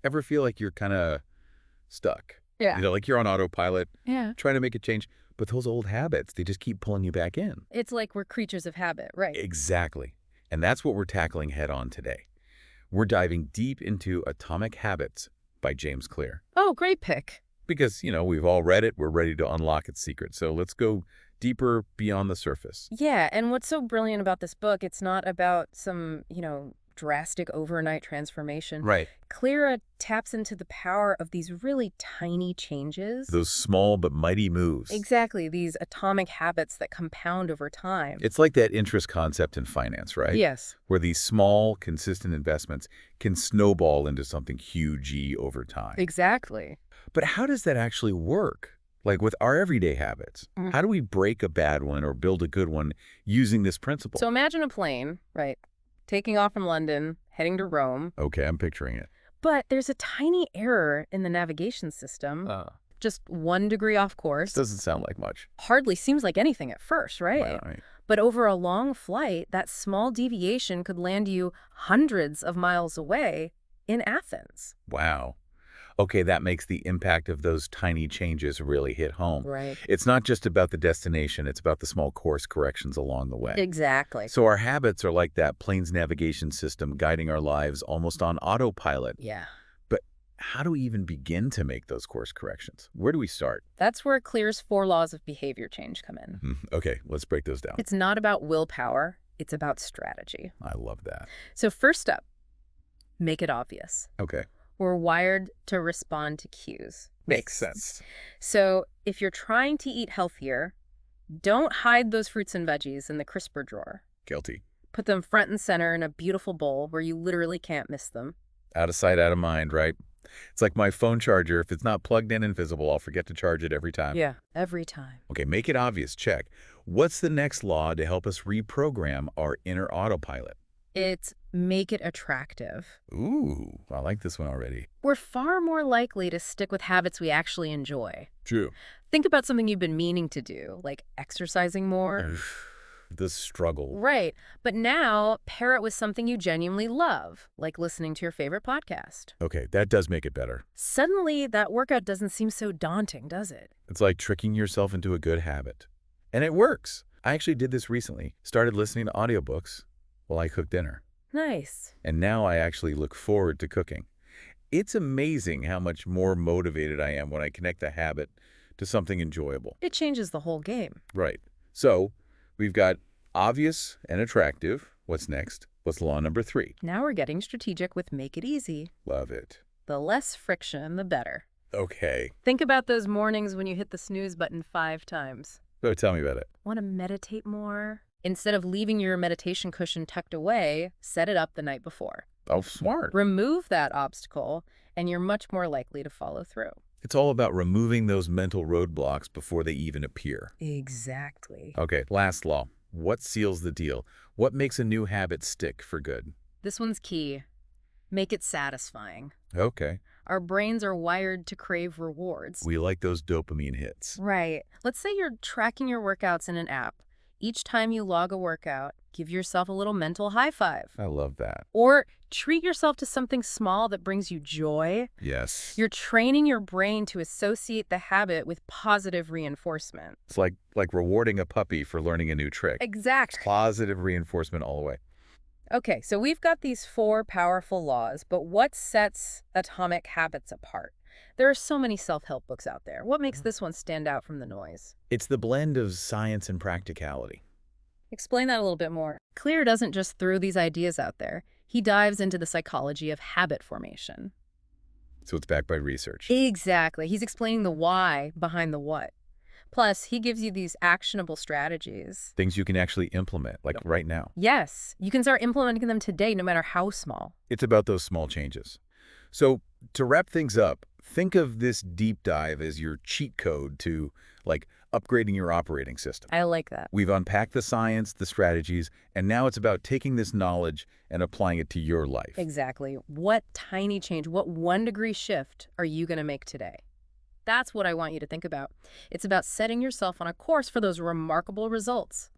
Ever feel like you're kind of stuck? Yeah. Like you're on autopilot, Yeah. trying to make a change, but those old habits, they just keep pulling you back in. It's like we're creatures of habit, right? Exactly. And that's what we're tackling head on today. We're diving deep into Atomic Habits by James Clear. Oh, great pick. Because, we've all read it, we're ready to unlock its secret. So let's go deeper beyond the surface. Yeah, and what's so brilliant about this book, it's not about some, drastic overnight transformation. Right. Clear taps into the power of these really tiny changes. Those small but mighty moves. Exactly, these atomic habits that compound over time. It's like that interest concept in finance, right? Yes. Where these small, consistent investments can snowball into something huge over time. Exactly. But how does that actually work? Like with our everyday habits, how do we break a bad one or build a good one using this principle? So imagine a plane, right, taking off from London, heading to Rome. Okay, I'm picturing it. But there's a tiny error in the navigation system. Just 1 degree off course. Doesn't sound like much. Hardly seems like anything at first, right? Right. But over a long flight, that small deviation could land you hundreds of miles away in Athens. Wow. Okay, that makes the impact of those tiny changes really hit home. Right. It's not just about the destination, it's about the small course corrections along the way. Exactly. So our habits are like that plane's navigation system guiding our lives almost on autopilot. Yeah. But how do we even begin to make those course corrections? Where do we start? That's where Clear's 4 laws of behavior change come in. Okay, let's break those down. It's not about willpower, it's about strategy. I love that. So first up, make it obvious. Okay. We're wired to respond to cues. Makes sense. So if you're trying to eat healthier, don't hide those fruits and veggies in the crisper drawer. Guilty. Put them front and center in a beautiful bowl where you literally can't miss them. Out of sight, out of mind, right? It's like my phone charger. If it's not plugged in and visible, I'll forget to charge it every time. Yeah, every time. Okay, make it obvious. Check. What's the next law to help us reprogram our inner autopilot? It's make it attractive. Ooh, I like this one already. We're far more likely to stick with habits we actually enjoy. True. Think about something you've been meaning to do, like exercising more. The struggle. Right. But now, pair it with something you genuinely love, like listening to your favorite podcast. Okay, that does make it better. Suddenly, that workout doesn't seem so daunting, does it? It's like tricking yourself into a good habit. And it works. I actually did this recently. Started listening to audiobooks while I cook dinner. Nice. And now I actually look forward to cooking. It's amazing how much more motivated I am when I connect the habit to something enjoyable. It changes the whole game. Right. So we've got obvious and attractive. What's next? What's law number 3? Now we're getting strategic with make it easy. Love it. The less friction, the better. Okay. Think about those mornings when you hit the snooze button 5 times. So tell me about it. Want to meditate more? Instead of leaving your meditation cushion tucked away, set it up the night before. Oh, smart. Remove that obstacle, and you're much more likely to follow through. It's all about removing those mental roadblocks before they even appear. Exactly. Okay, last law. What seals the deal? What makes a new habit stick for good? This one's key. Make it satisfying. Okay. Our brains are wired to crave rewards. We like those dopamine hits. Right. Let's say you're tracking your workouts in an app. Each time you log a workout, give yourself a little mental high five. I love that. Or treat yourself to something small that brings you joy. Yes. You're training your brain to associate the habit with positive reinforcement. It's like rewarding a puppy for learning a new trick. Exactly. Positive reinforcement all the way. Okay, so we've got these 4 powerful laws, but what sets Atomic Habits apart? There are so many self-help books out there. What makes this one stand out from the noise? It's the blend of science and practicality. Explain that a little bit more. Clear doesn't just throw these ideas out there. He dives into the psychology of habit formation. So it's backed by research. Exactly. He's explaining the why behind the what. Plus, he gives you these actionable strategies. Things you can actually implement, like right now. Yes, you can start implementing them today, no matter how small. It's about those small changes. So to wrap things up, think of this deep dive as your cheat code to, like, upgrading your operating system. I like that. We've unpacked the science, the strategies, and now it's about taking this knowledge and applying it to your life. Exactly. What tiny change, what 1 degree shift are you going to make today? That's what I want you to think about. It's about setting yourself on a course for those remarkable results.